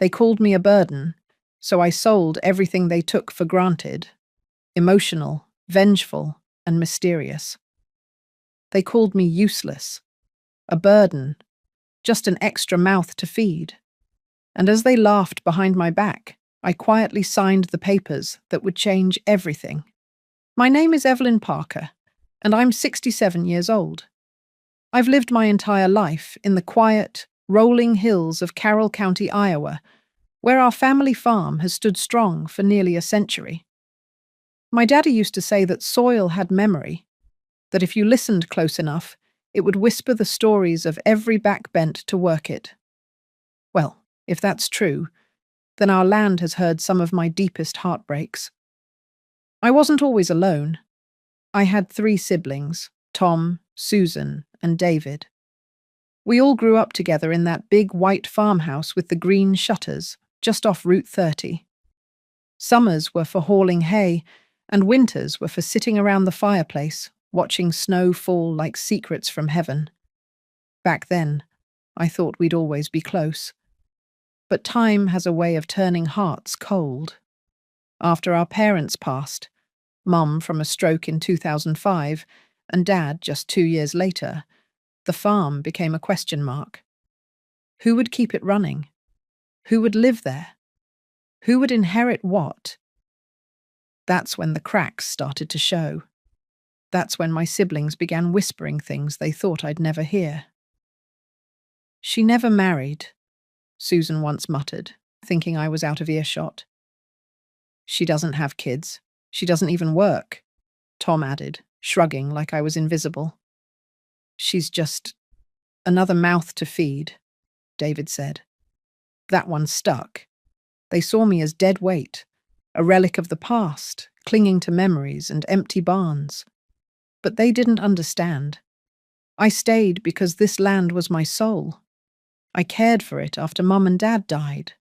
They called me a burden, so I sold everything they took for granted, emotional, vengeful, and mysterious. They called me useless, a burden, just an extra mouth to feed. And as they laughed behind my back, I quietly signed the papers that would change everything. My name is Evelyn Parker, and I'm 67 years old. I've lived my entire life in the quiet, rolling hills of Carroll County, Iowa, where our family farm has stood strong for nearly a century. My daddy used to say that soil had memory, that if you listened close enough, it would whisper the stories of every back bent to work it. Well, if that's true, then our land has heard some of my deepest heartbreaks. I wasn't always alone. I had 3 siblings, Tom, Susan, and David. We all grew up together in that big white farmhouse with the green shutters, just off Route 30. Summers were for hauling hay, and winters were for sitting around the fireplace, watching snow fall like secrets from heaven. Back then, I thought we'd always be close. But time has a way of turning hearts cold. After our parents passed, Mum from a stroke in 2005, and Dad just 2 years later, the farm became a question mark. Who would keep it running? Who would live there? Who would inherit what? That's when the cracks started to show. That's when my siblings began whispering things they thought I'd never hear. "She never married," Susan once muttered, thinking I was out of earshot. "She doesn't have kids. She doesn't even work," Tom added, shrugging like I was invisible. "She's just another mouth to feed," David said. That one stuck. They saw me as dead weight, a relic of the past, clinging to memories and empty barns. But they didn't understand. I stayed because this land was my soul. I cared for it after Mum and Dad died.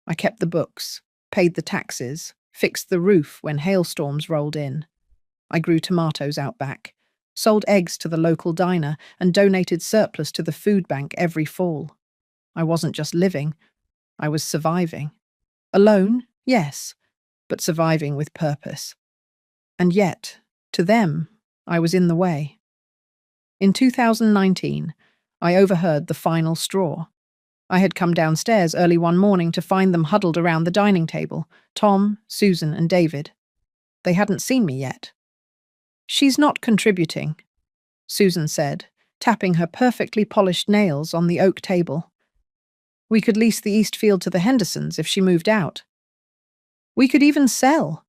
I kept the books, paid the taxes, fixed the roof when hailstorms rolled in. I grew tomatoes out back, sold eggs to the local diner, and donated surplus to the food bank every fall. I wasn't just living, I was surviving. Alone, yes, but surviving with purpose. And yet, to them, I was in the way. In 2019, I overheard the final straw. I had come downstairs early one morning to find them huddled around the dining table, Tom, Susan, and David. They hadn't seen me yet. "She's not contributing," Susan said, tapping her perfectly polished nails on the oak table. "We could lease the East Field to the Hendersons if she moved out. We could even sell,"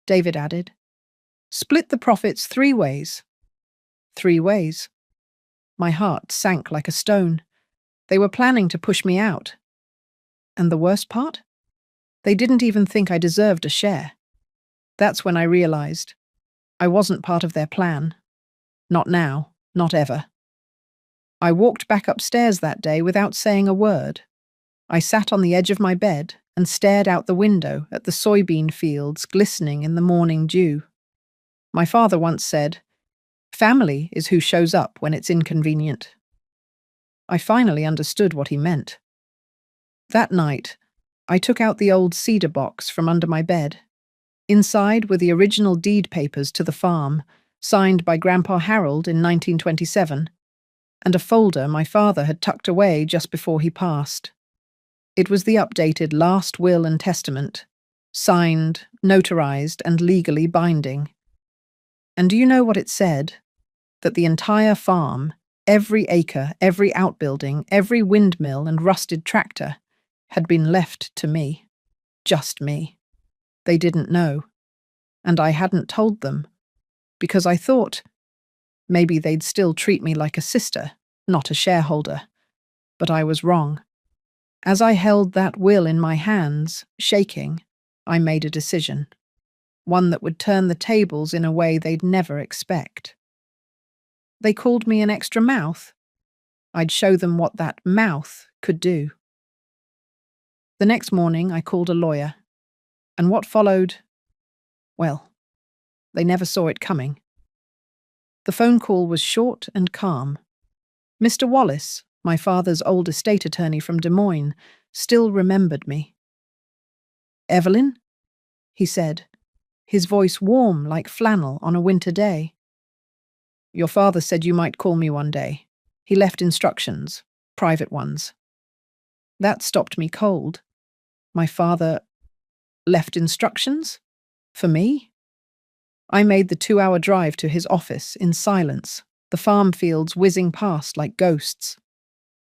David added. "Split the profits 3 ways." 3 ways. My heart sank like a stone. They were planning to push me out. And the worst part? They didn't even think I deserved a share. That's when I realized I wasn't part of their plan. Not now, not ever. I walked back upstairs that day without saying a word. I sat on the edge of my bed and stared out the window at the soybean fields glistening in the morning dew. My father once said, "Family is who shows up when it's inconvenient." I finally understood what he meant. That night, I took out the old cedar box from under my bed. Inside were the original deed papers to the farm, signed by Grandpa Harold in 1927, and a folder my father had tucked away just before he passed. It was the updated last will and testament, signed, notarized, and legally binding. And do you know what it said? That the entire farm, every acre, every outbuilding, every windmill and rusted tractor, had been left to me. Just me. They didn't know. And I hadn't told them. Because I thought maybe they'd still treat me like a sister, not a shareholder. But I was wrong. As I held that will in my hands, shaking, I made a decision. One that would turn the tables in a way they'd never expect. They called me an extra mouth. I'd show them what that mouth could do. The next morning, I called a lawyer. And what followed? Well, they never saw it coming. The phone call was short and calm. Mr. Wallace, my father's old estate attorney from Des Moines, still remembered me. "Evelyn?" he said, his voice warm like flannel on a winter day. "Your father said you might call me one day. He left instructions, private ones." That stopped me cold. My father left instructions? For me? I made the 2-hour drive to his office in silence, the farm fields whizzing past like ghosts.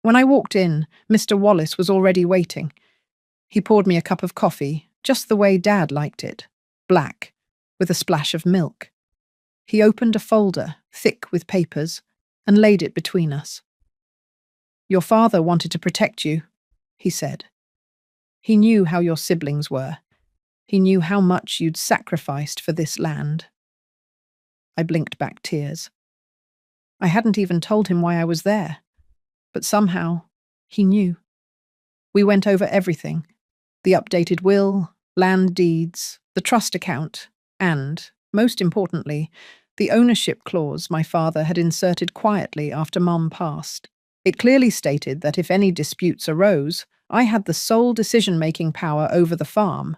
When I walked in, Mr. Wallace was already waiting. He poured me a cup of coffee, just the way Dad liked it, black, with a splash of milk. He opened a folder, thick with papers, and laid it between us. "Your father wanted to protect you," he said. "He knew how your siblings were. He knew how much you'd sacrificed for this land." I blinked back tears. I hadn't even told him why I was there, but somehow he knew. We went over everything: the updated will, land deeds, the trust account, and, most importantly, the ownership clause my father had inserted quietly after Mom passed. It clearly stated that if any disputes arose, I had the sole decision-making power over the farm.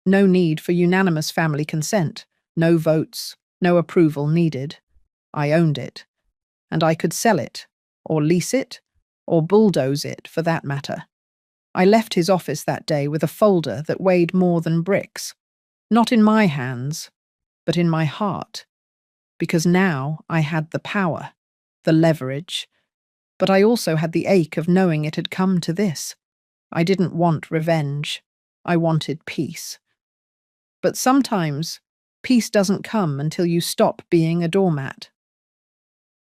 No need for unanimous family consent, no votes, no approval needed. I owned it, and I could sell it, or lease it, or bulldoze it for that matter. I left his office that day with a folder that weighed more than bricks. Not in my hands, but in my heart. Because now I had the power, the leverage. But I also had the ache of knowing it had come to this. I didn't want revenge. I wanted peace. But sometimes, peace doesn't come until you stop being a doormat.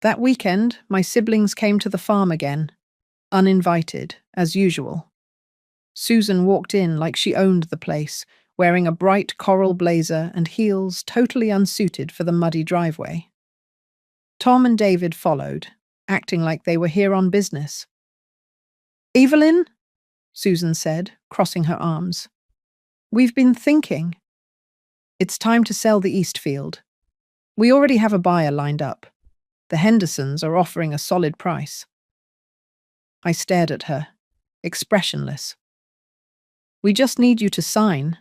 That weekend, my siblings came to the farm again, uninvited, as usual. Susan walked in like she owned the place, wearing a bright coral blazer and heels totally unsuited for the muddy driveway. Tom and David followed, acting like they were here on business. "Evelyn," Susan said, crossing her arms, "we've been thinking. It's time to sell the Eastfield. We already have a buyer lined up. The Hendersons are offering a solid price." I stared at her, expressionless. "We just need you to sign,"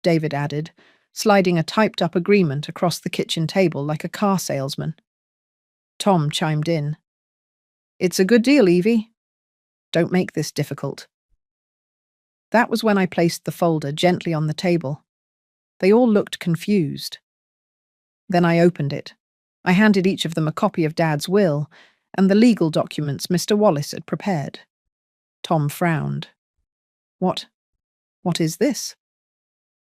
David added, sliding a typed-up agreement across the kitchen table like a car salesman. Tom chimed in. "It's a good deal, Evie. Don't make this difficult." That was when I placed the folder gently on the table. They all looked confused. Then I opened it. I handed each of them a copy of Dad's will and the legal documents Mr. Wallace had prepared. Tom frowned. What is this?"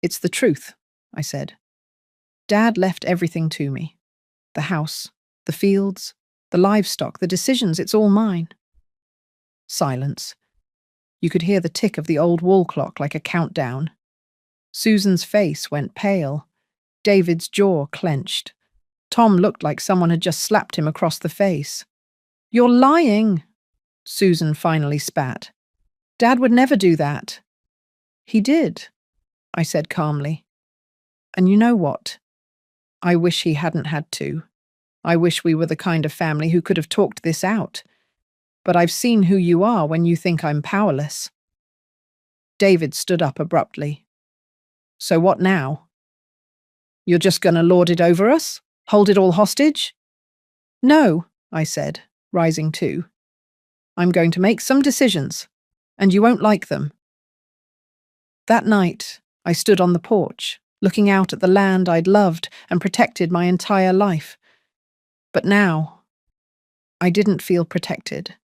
"It's the truth," I said. "Dad left everything to me. The house, the fields, the livestock, the decisions, it's all mine." Silence. You could hear the tick of the old wall clock like a countdown. Susan's face went pale. David's jaw clenched. Tom looked like someone had just slapped him across the face. "You're lying," Susan finally spat. "Dad would never do that." "He did," I said calmly. "And you know what? I wish he hadn't had to. I wish we were the kind of family who could have talked this out. But I've seen who you are when you think I'm powerless." David stood up abruptly. "So what now? You're just going to lord it over us? Hold it all hostage?" "No," I said, rising too. "I'm going to make some decisions, and you won't like them." That night, I stood on the porch, looking out at the land I'd loved and protected my entire life. But now, I didn't feel protected.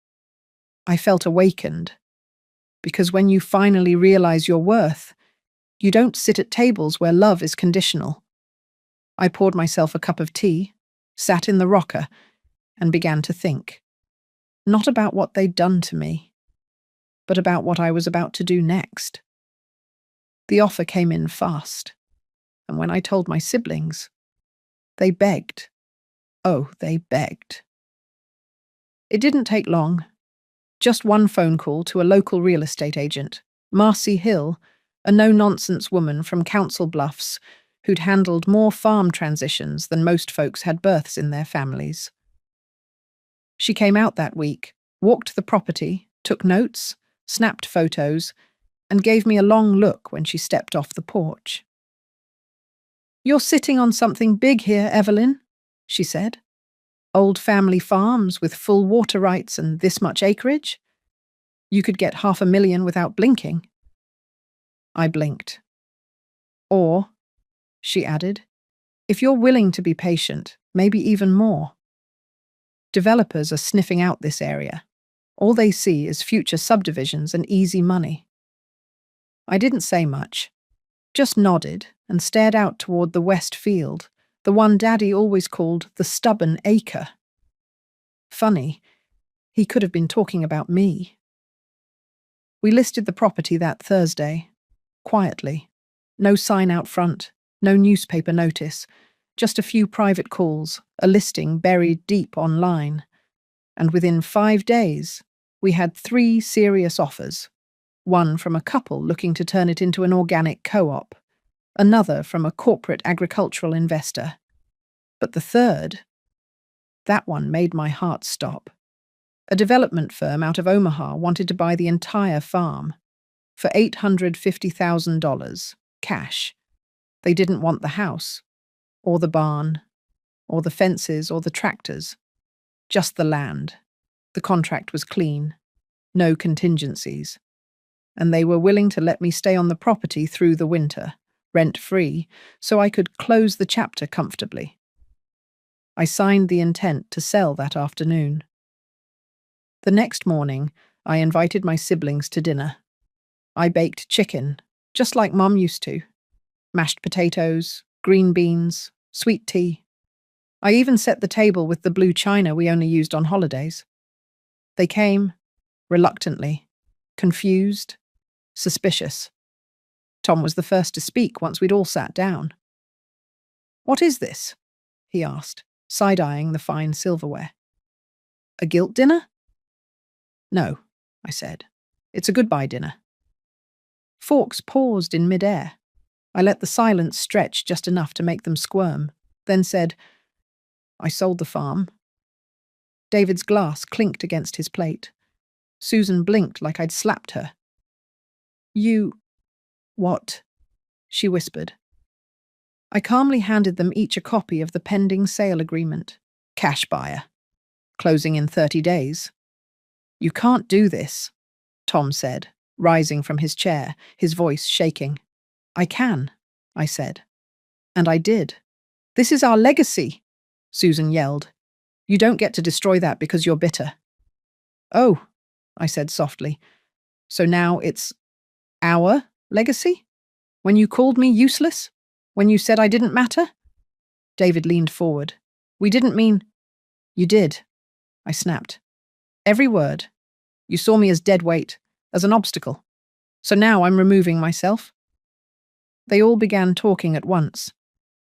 I felt awakened. Because when you finally realize your worth, you don't sit at tables where love is conditional. I poured myself a cup of tea, sat in the rocker, and began to think. Not about what they'd done to me, but about what I was about to do next. The offer came in fast, and when I told my siblings, they begged. Oh, they begged. It didn't take long. Just one phone call to a local real estate agent, Marcy Hill, a no-nonsense woman from Council Bluffs who'd handled more farm transitions than most folks had births in their families. She came out that week, walked the property, took notes, snapped photos, and gave me a long look when she stepped off the porch. "You're sitting on something big here, Evelyn," she said. "Old family farms with full water rights and this much acreage. You could get $500,000 without blinking." I blinked. "Or," she added, "if you're willing to be patient, maybe even more. Developers are sniffing out this area. All they see is future subdivisions and easy money." I didn't say much, just nodded and stared out toward the west field, the one Daddy always called the stubborn acre. Funny, he could have been talking about me. We listed the property that Thursday, quietly. No sign out front, no newspaper notice, just a few private calls, a listing buried deep online. And within 5 days, we had 3 serious offers. One from a couple looking to turn it into an organic co-op, another from a corporate agricultural investor. But the third, that one made my heart stop. A development firm out of Omaha wanted to buy the entire farm for $850,000, cash. They didn't want the house, or the barn, or the fences, or the tractors. Just the land. The contract was clean. No contingencies. And they were willing to let me stay on the property through the winter, rent-free, so I could close the chapter comfortably. I signed the intent to sell that afternoon. The next morning, I invited my siblings to dinner. I baked chicken, just like Mom used to. Mashed potatoes, green beans, sweet tea. I even set the table with the blue china we only used on holidays. They came, reluctantly, confused, suspicious. Tom was the first to speak once we'd all sat down. "What is this?" he asked, side-eyeing the fine silverware. "A guilt dinner?" "No," I said. "It's a goodbye dinner." Forks paused in mid-air. I let the silence stretch just enough to make them squirm, then said, "I sold the farm." David's glass clinked against his plate. Susan blinked like I'd slapped her. "You... what?" she whispered. I calmly handed them each a copy of the pending sale agreement. Cash buyer. Closing in 30 days. "You can't do this," Tom said, rising from his chair, his voice shaking. "I can," I said. And I did. "This is our legacy," Susan yelled. "You don't get to destroy that because you're bitter." "Oh," I said softly. "So now it's our legacy? When you called me useless? When you said I didn't matter?" David leaned forward. "We didn't mean—" "You did," I snapped. "Every word. You saw me as dead weight, as an obstacle. So now I'm removing myself." They all began talking at once,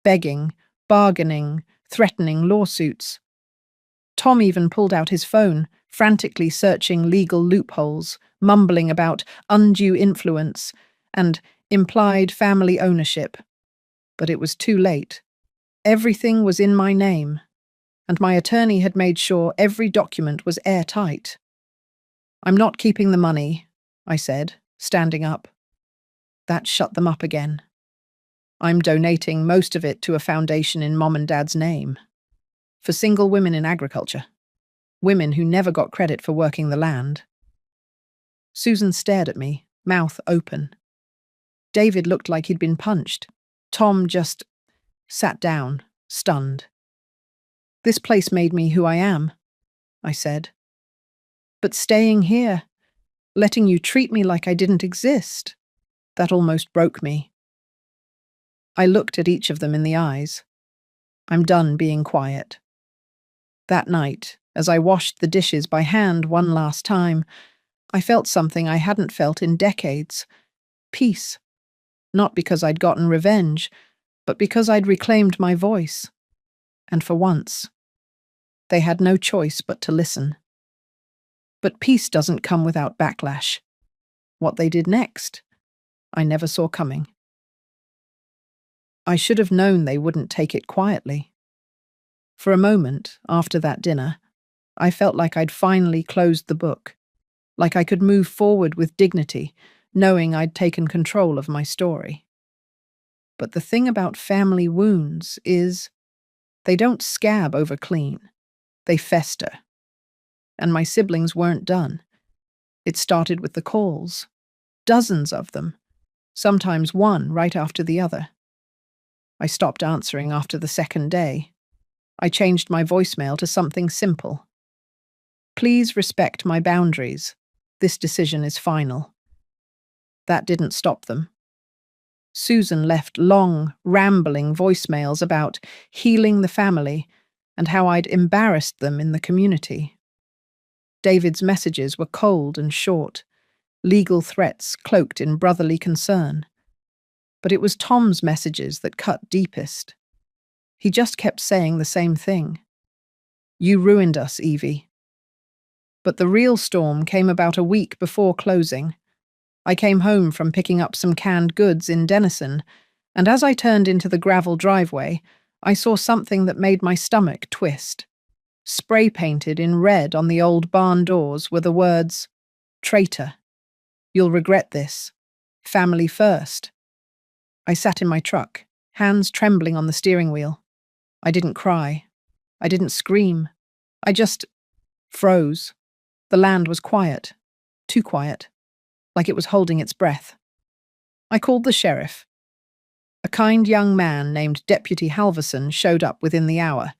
begging, bargaining, threatening lawsuits. Tom even pulled out his phone, frantically searching legal loopholes, mumbling about undue influence and implied family ownership. But it was too late. Everything was in my name, and my attorney had made sure every document was airtight. "I'm not keeping the money," I said, standing up. That shut them up again. "I'm donating most of it to a foundation in Mom and Dad's name. For single women in agriculture. Women who never got credit for working the land." Susan stared at me, mouth open. David looked like he'd been punched. Tom just sat down, stunned. "This place made me who I am," I said. "But staying here, letting you treat me like I didn't exist, that almost broke me." I looked at each of them in the eyes. I'm done being quiet. That night, as I washed the dishes by hand one last time, I felt something I hadn't felt in decades. Peace. Not because I'd gotten revenge, but because I'd reclaimed my voice. And for once, they had no choice but to listen. But peace doesn't come without backlash. What they did next, I never saw coming. I should have known they wouldn't take it quietly. For a moment, after that dinner, I felt like I'd finally closed the book. like I could move forward with dignity, knowing I'd taken control of my story. But the thing about family wounds is they don't scab over clean, they fester. And my siblings weren't done. It started with the calls, dozens of them, sometimes one right after the other. I stopped answering after the second day. I changed my voicemail to something simple. Please respect my boundaries. This decision is final. That didn't stop them. Susan left long, rambling voicemails about healing the family and how I'd embarrassed them in the community. David's messages were cold and short, legal threats cloaked in brotherly concern. But it was Tom's messages that cut deepest. He just kept saying the same thing. You ruined us, Evie. But the real storm came about a week before closing. I came home from picking up some canned goods in Denison, and as I turned into the gravel driveway, I saw something that made my stomach twist. Spray painted in red on the old barn doors were the words, Traitor. You'll regret this. Family first. I sat in my truck, hands trembling on the steering wheel. I didn't cry. I didn't scream. I just froze. The land was quiet. Too quiet. Like it was holding its breath. I called the sheriff. A kind young man named Deputy Halverson showed up within the hour.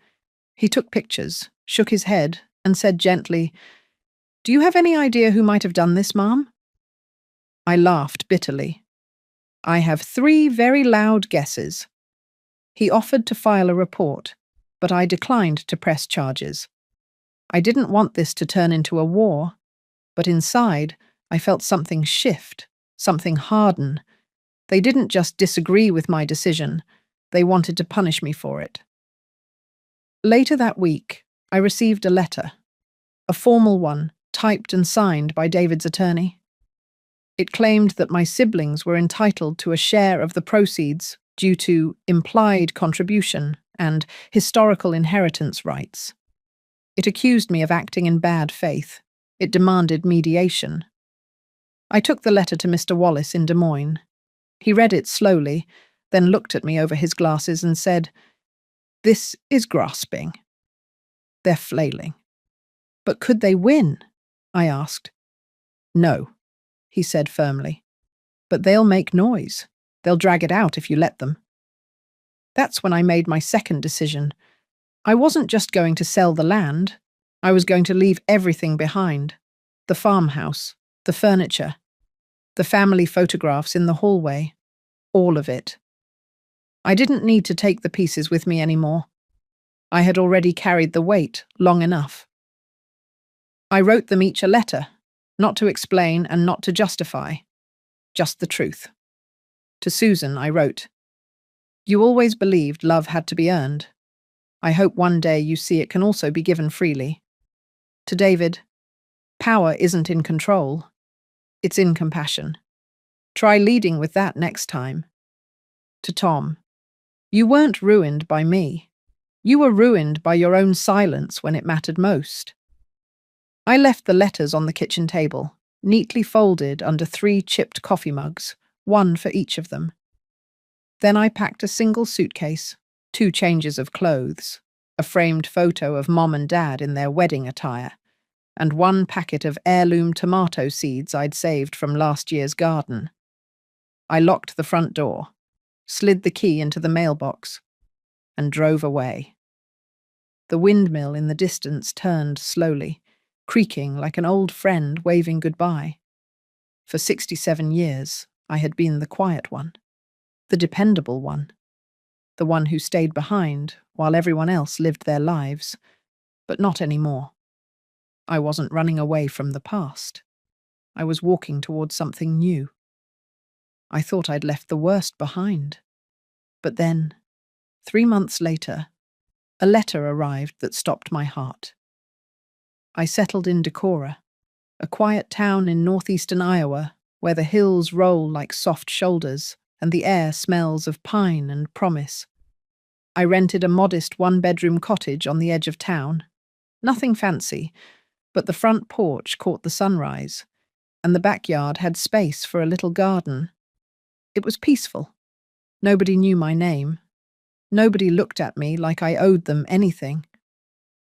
He took pictures, shook his head, and said gently, Do you have any idea who might have done this, ma'am? I laughed bitterly. I have 3 very loud guesses. He offered to file a report, but I declined to press charges. I didn't want this to turn into a war, but inside, I felt something shift, something harden. They didn't just disagree with my decision, they wanted to punish me for it. Later that week, I received a letter, a formal one, typed and signed by David's attorney. It claimed that my siblings were entitled to a share of the proceeds due to implied contribution and historical inheritance rights. It accused me of acting in bad faith. It demanded mediation. I took the letter to Mr. Wallace in Des Moines. He read it slowly, then looked at me over his glasses and said, This is grasping. They're flailing. But could they win? I asked. No, he said firmly. But they'll make noise. They'll drag it out if you let them. That's when I made my second decision. I wasn't just going to sell the land. I was going to leave everything behind. The farmhouse, the furniture, the family photographs in the hallway, all of it. I didn't need to take the pieces with me anymore. I had already carried the weight long enough. I wrote them each a letter, not to explain and not to justify, just the truth. To Susan, I wrote, You always believed love had to be earned. I hope one day you see it can also be given freely. To David, power isn't in control. It's in compassion. Try leading with that next time. To Tom, you weren't ruined by me. You were ruined by your own silence when it mattered most. I left the letters on the kitchen table, neatly folded under 3 chipped coffee mugs, one for each of them. Then I packed a single suitcase, 2 changes of clothes, a framed photo of Mom and Dad in their wedding attire, and 1 packet of heirloom tomato seeds I'd saved from last year's garden. I locked the front door, slid the key into the mailbox, and drove away. The windmill in the distance turned slowly, creaking like an old friend waving goodbye. For 67 years, I had been the quiet one, the dependable one, the one who stayed behind while everyone else lived their lives, but not anymore. I wasn't running away from the past. I was walking towards something new. I thought I'd left the worst behind. But then, 3 months later, a letter arrived that stopped my heart. I settled in Decorah, a quiet town in northeastern Iowa where the hills roll like soft shoulders and the air smells of pine and promise. I rented a modest 1-bedroom cottage on the edge of town. Nothing fancy, but the front porch caught the sunrise, and the backyard had space for a little garden. It was peaceful. Nobody knew my name. Nobody looked at me like I owed them anything.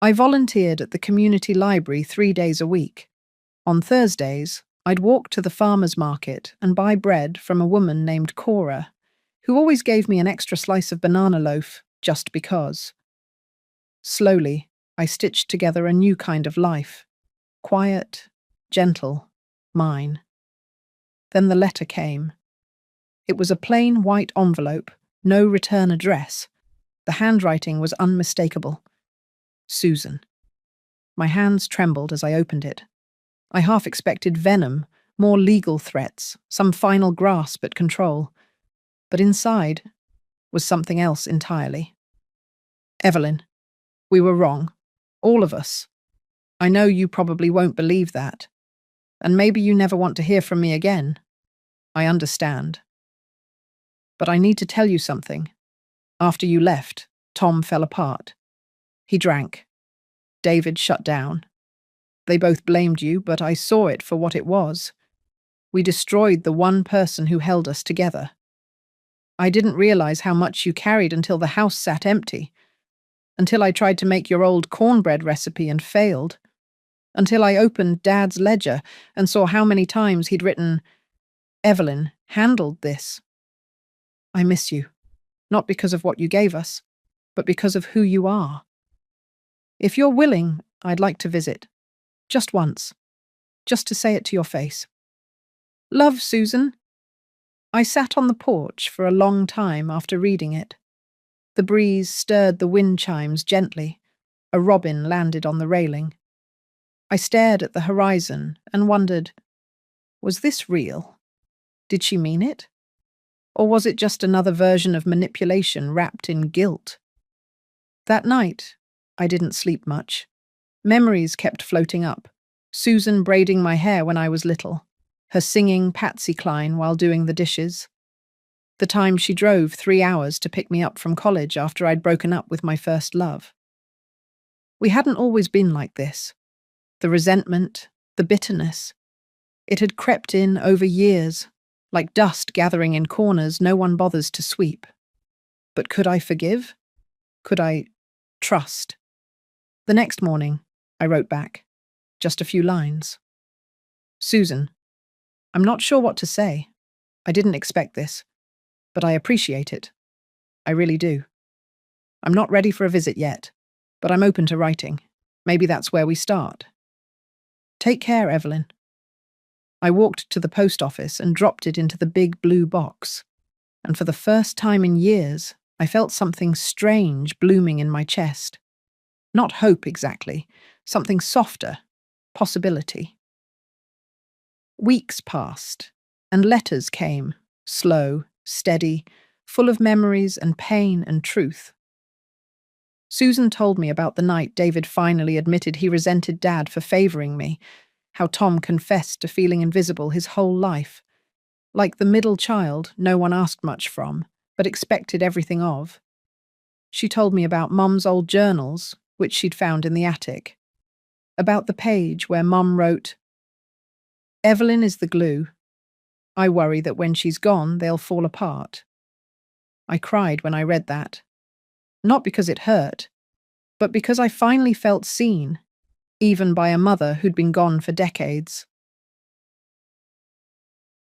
I volunteered at the community library 3 days a week. On Thursdays, I'd walk to the farmer's market and buy bread from a woman named Cora, who always gave me an extra slice of banana loaf just because. Slowly, I stitched together a new kind of life. Quiet, gentle, mine. Then the letter came. It was a plain white envelope, no return address. The handwriting was unmistakable. Susan. My hands trembled as I opened it. I half expected venom, more legal threats, some final grasp at control. But inside was something else entirely. Evelyn, we were wrong. All of us. I know you probably won't believe that. And maybe you never want to hear from me again. I understand. But I need to tell you something. After you left, Tom fell apart. He drank. David shut down. They both blamed you, but I saw it for what it was. We destroyed the one person who held us together. I didn't realize how much you carried until the house sat empty. Until I tried to make your old cornbread recipe and failed. Until I opened Dad's ledger and saw how many times he'd written, "Evelyn handled this." I miss you, not because of what you gave us, but because of who you are. If you're willing, I'd like to visit. Just once. Just to say it to your face. Love, Susan. I sat on the porch for a long time after reading it. The breeze stirred the wind chimes gently. A robin landed on the railing. I stared at the horizon and wondered, was this real? Did she mean it? Or was it just another version of manipulation wrapped in guilt? That night, I didn't sleep much. Memories kept floating up. Susan braiding my hair when I was little. Her singing Patsy Cline while doing the dishes. The time she drove 3 hours to pick me up from college after I'd broken up with my first love. We hadn't always been like this. The resentment, the bitterness. It had crept in over years, like dust gathering in corners no one bothers to sweep. But could I forgive? Could I trust? The next morning, I wrote back. Just a few lines. Susan, I'm not sure what to say. I didn't expect this, but I appreciate it. I really do. I'm not ready for a visit yet, but I'm open to writing. Maybe that's where we start. Take care, Evelyn. I walked to the post office and dropped it into the big blue box. And for the first time in years, I felt something strange blooming in my chest. Not hope exactly, something softer, possibility. Weeks passed, and letters came, slow, steady, full of memories and pain and truth. Susan told me about the night David finally admitted he resented Dad for favoring me, how Tom confessed to feeling invisible his whole life, like the middle child no one asked much from, but expected everything of. She told me about Mum's old journals, which she'd found in the attic, about the page where Mum wrote, "Evelyn is the glue. I worry that when she's gone, they'll fall apart." I cried when I read that. Not because it hurt, but because I finally felt seen, even by a mother who'd been gone for decades.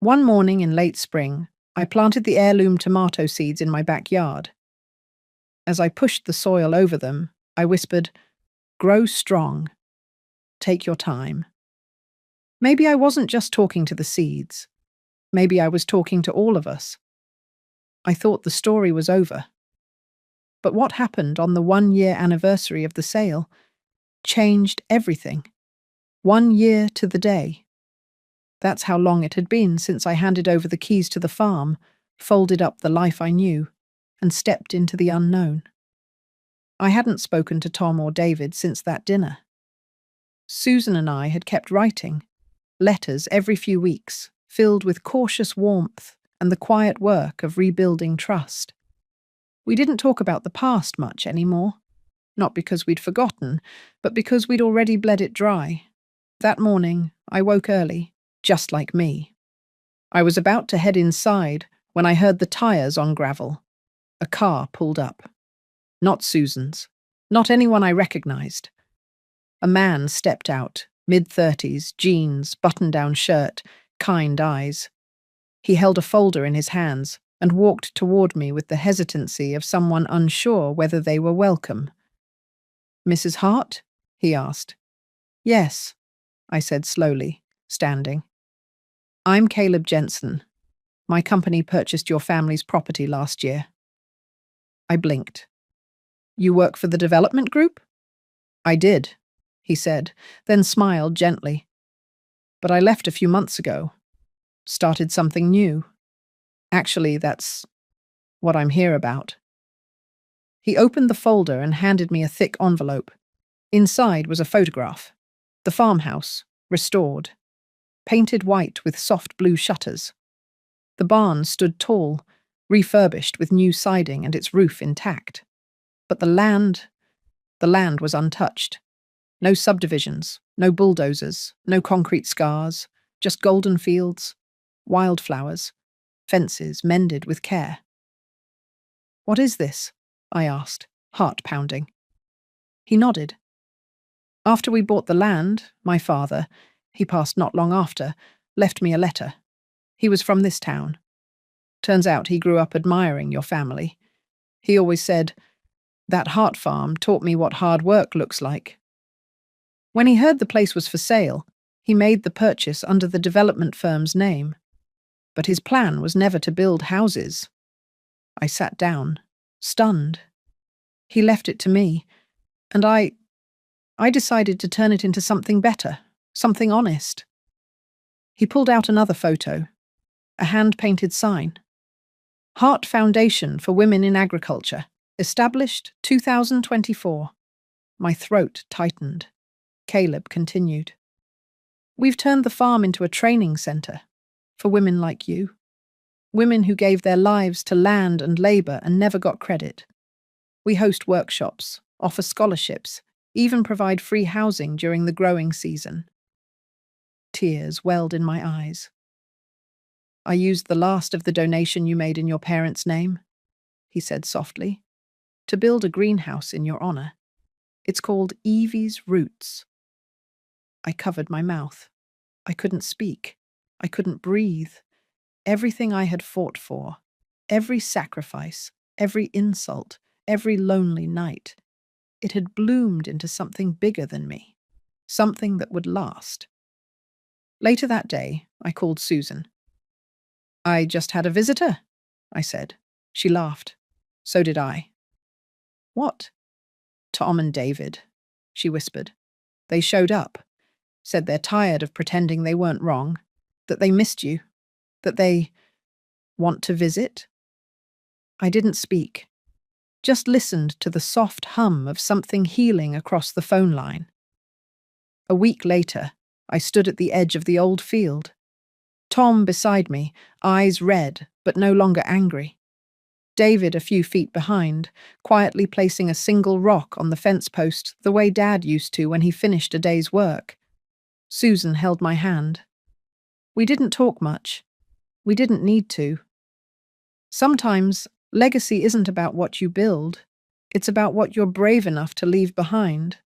One morning in late spring, I planted the heirloom tomato seeds in my backyard. As I pushed the soil over them, I whispered, "Grow strong. Take your time." Maybe I wasn't just talking to the seeds. Maybe I was talking to all of us. I thought the story was over. But what happened on the 1-year anniversary of the sale changed everything. 1 year to the day. That's how long it had been since I handed over the keys to the farm, folded up the life I knew, and stepped into the unknown. I hadn't spoken to Tom or David since that dinner. Susan and I had kept writing, letters every few weeks, filled with cautious warmth and the quiet work of rebuilding trust. We didn't talk about the past much anymore, not because we'd forgotten, but because we'd already bled it dry. That morning, I woke early, just like me. I was about to head inside when I heard the tires on gravel. A car pulled up. Not Susan's. Not anyone I recognized. A man stepped out, mid-30s, jeans, button-down shirt, kind eyes. He held a folder in his hands and walked toward me with the hesitancy of someone unsure whether they were welcome. "Mrs. Hart?" he asked. "Yes," I said slowly, standing. "I'm Caleb Jensen. My company purchased your family's property last year." I blinked. "You work for the development group?" "I did," he said, then smiled gently. "But I left a few months ago. Started something new. Actually, that's what I'm here about." He opened the folder and handed me a thick envelope. Inside was a photograph. The farmhouse, restored. Painted white with soft blue shutters. The barn stood tall, refurbished with new siding and its roof intact. But the land was untouched. No subdivisions, no bulldozers, no concrete scars, just golden fields, wildflowers, fences mended with care. "What is this?" I asked, heart pounding. He nodded. "After we bought the land, my father, he passed not long after, left me a letter. He was from this town. Turns out he grew up admiring your family. He always said, 'That Hart farm taught me what hard work looks like.' When he heard the place was for sale, he made the purchase under the development firm's name. But his plan was never to build houses." I sat down, stunned. "He left it to me, and I decided to turn it into something better, something honest." He pulled out another photo, a hand-painted sign. "Hart Foundation for Women in Agriculture, established 2024. My throat tightened. Caleb continued. "We've turned the farm into a training center for women like you. Women who gave their lives to land and labor and never got credit. We host workshops, offer scholarships, even provide free housing during the growing season." Tears welled in my eyes. "I used the last of the donation you made in your parents' name," he said softly, "to build a greenhouse in your honor. It's called Evie's Roots." I covered my mouth. I couldn't speak. I couldn't breathe. Everything I had fought for, every sacrifice, every insult, every lonely night, it had bloomed into something bigger than me, something that would last. Later that day, I called Susan. "I just had a visitor," I said. She laughed. So did I. "What?" "Tom and David," she whispered. "They showed up. Said they're tired of pretending they weren't wrong, that they missed you, that they want to visit." I didn't speak, just listened to the soft hum of something healing across the phone line. A week later, I stood at the edge of the old field. Tom beside me, eyes red, but no longer angry. David a few feet behind, quietly placing a single rock on the fence post the way Dad used to when he finished a day's work. Susan held my hand. We didn't talk much. We didn't need to. Sometimes, legacy isn't about what you build. It's about what you're brave enough to leave behind.